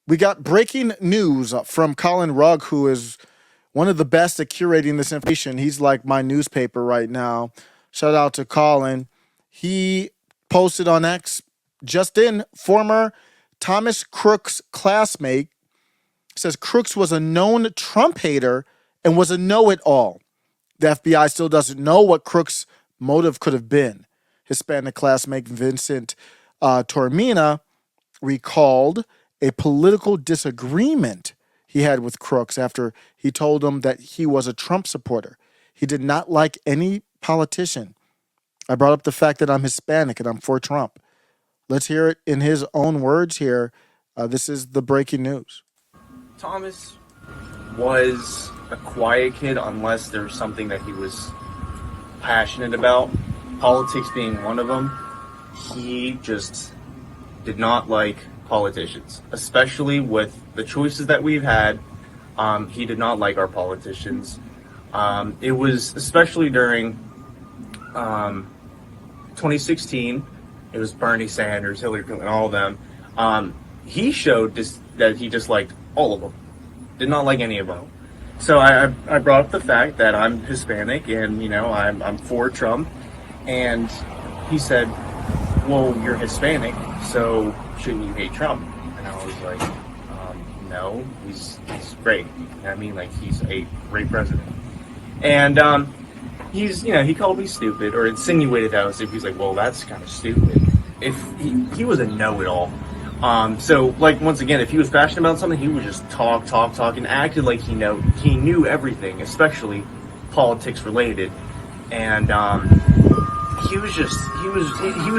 We got breaking news from Colin Rugg, who is one of the best at curating this information. He's like my newspaper right now. Shout out to Colin. He posted on X just in former Thomas Crook's classmate says Crooks was a known Trump hater and was a know it all. The FBI still doesn't know what Crooks' motive could have been. Hispanic classmate Vincent Tormina recalled a political disagreement he had with Crooks after he told him that he was a Trump supporter. He did not like any politician. I brought up the fact that I'm Hispanic and I'm for Trump. Let's hear it in his own words here. This is the breaking news. Thomas was a quiet kid unless there was something that he was passionate about, politics being one of them. He just did not like politicians, especially with the choices that we've had. He did not like our politicians. It was especially during 2016. It was Bernie Sanders, Hillary Clinton, all of them. He showed that he disliked all of them. Did not like any of them. So I brought up the fact that I'm Hispanic and, I'm for Trump. And he said, well, you're Hispanic, so shouldn't you hate Trump? And I was like, no, he's great. I mean, like, he's a great president. And he called me stupid, or insinuated that I was stupid. He's like, well, that's kind of stupid. If he was a know-it-all. So, like, once again, if he was passionate about something, he would just talk, and acted like he knew everything, especially politics related. And he would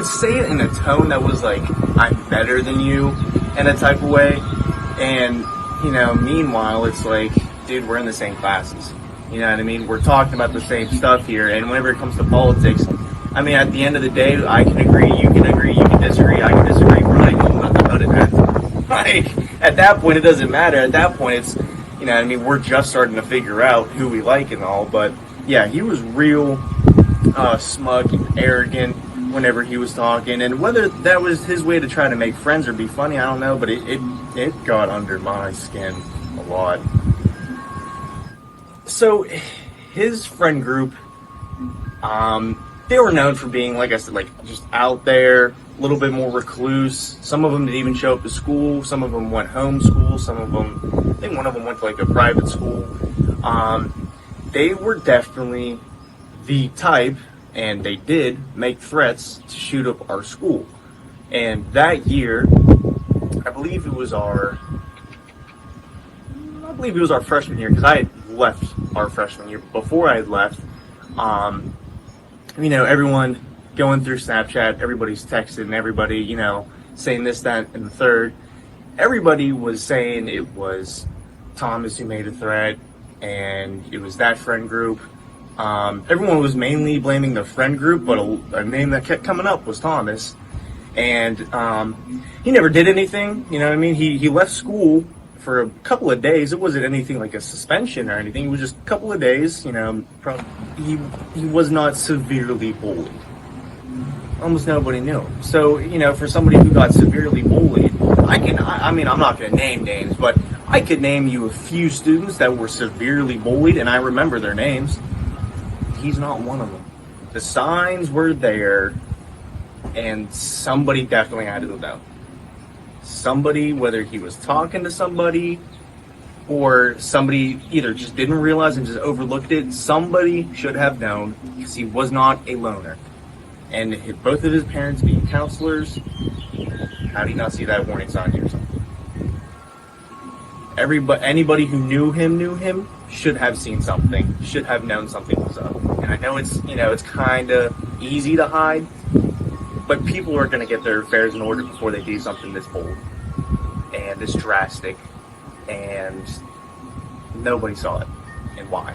say it in a tone that was like, I'm better than you, in a type of way. And, meanwhile, it's like, dude, we're in the same classes. You know what I mean? We're talking about the same stuff here, and whenever it comes to politics, I mean, at the end of the day, I can agree, you can disagree, I can disagree, we're not even nothing about it, man. Like, at that point, it doesn't matter. At that point, it's, we're just starting to figure out who we like and all, but, yeah, he was real smug and arrogant whenever he was talking, and whether that was his way to try to make friends or be funny, I don't know, but it got under my skin a lot. So, his friend group, they were known for being, like I said, like, just out there, a little bit more recluse. Some of them didn't even show up to school. Some of them went homeschool. Some of them, I think one of them went to, like, a private school. They were definitely the type, and they did make threats to shoot up our school. And that year, I believe it was our freshman year, because I had left our freshman year. Before I had left, everyone going through Snapchat, everybody's texting, everybody, saying this, that, and the third. Everybody was saying it was Thomas who made a threat, and it was that friend group. Everyone was mainly blaming the friend group, but a name that kept coming up was Thomas. And he never did anything, you know what I mean? He left school for a couple of days. It wasn't anything like a suspension or anything. It was just a couple of days, he was not severely bullied. Almost nobody knew him. So, for somebody who got severely bullied, I'm not going to name names, but I could name you a few students that were severely bullied, and I remember their names. He's not one of them. The signs were there, and somebody definitely had to know. Somebody, whether he was talking to somebody or somebody either just didn't realize and just overlooked it, somebody should have known, because he was not a loner. And both of his parents being counselors, how do you not see that warning sign here or something? Anybody who knew him should have seen something, should have known something was up. And I know it's kind of easy to hide, but people are going to get their affairs in order before they do something this bold and this drastic, and nobody saw it. And why?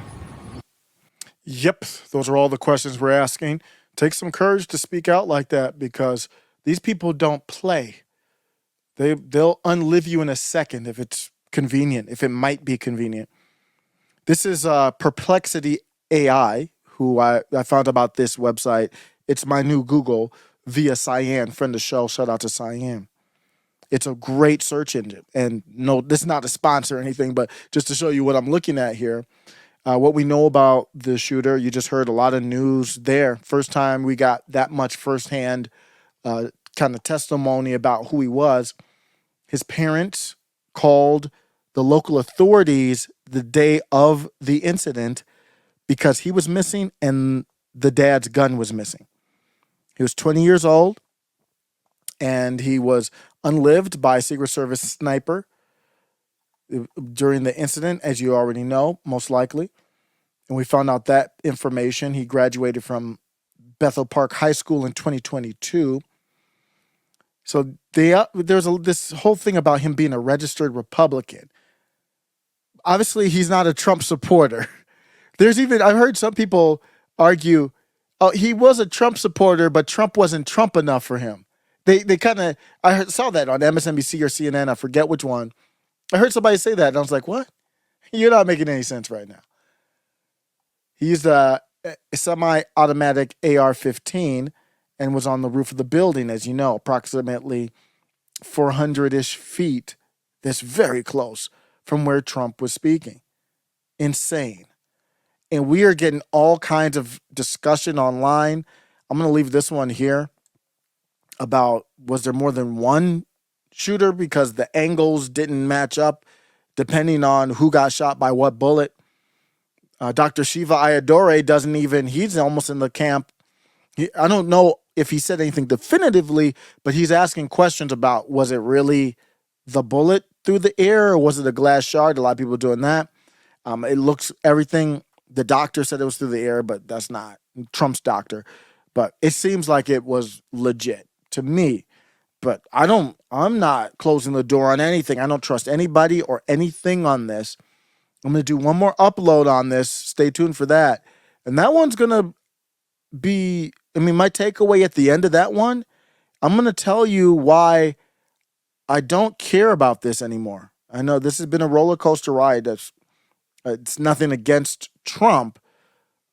Yep, those are all the questions we're asking. Take some courage to speak out like that, because these people don't play. They'll unlive you in a second if it's convenient, if it might be convenient. This is Perplexity AI, who I found about this website. It's my new Google via Cyan, friend of the show. Shout out to Cyan. It's a great search engine. And no, this is not a sponsor or anything, but just to show you what I'm looking at here. What we know about the shooter, you just heard a lot of news there. First time we got that much firsthand kind of testimony about who he was. His parents called the local authorities the day of the incident because he was missing and the dad's gun was missing. He was 20 years old and he was unlived by a Secret Service sniper during the incident, as you already know, most likely. And we found out that information. He graduated from Bethel Park High School in 2022. So there's this whole thing about him being a registered Republican. Obviously, he's not a Trump supporter. I've heard some people argue, oh, he was a Trump supporter, but Trump wasn't Trump enough for him. They kind of, saw that on MSNBC or CNN, I forget which one. I heard somebody say that, and I was like, what? You're not making any sense right now. He used a semi-automatic AR-15 and was on the roof of the building, as you know, approximately 400-ish feet. That's very close from where Trump was speaking. Insane. And we are getting all kinds of discussion online. I'm going to leave this one here about, was there more than one shooter because the angles didn't match up depending on who got shot by what bullet. Dr. Shiva Ayadore he's almost in the camp. I don't know if he said anything definitively, but he's asking questions about, was it really the bullet through the air or was it a glass shard? A lot of people doing that. It looks everything. The doctor said it was through the air, but that's not Trump's doctor. But it seems like it was legit to me. But I'm not closing the door on anything. I don't trust anybody or anything on this. I'm going to do one more upload on this. Stay tuned for that. And that one's going to be, my takeaway at the end of that one, I'm going to tell you why I don't care about this anymore. I know this has been a roller coaster ride. It's nothing against Trump,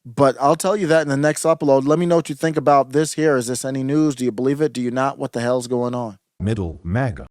but I'll tell you that in the next upload. Let me know what you think about this here. Is this any news? Do you believe it? Do you not? What the hell's going on? Middle MAGA.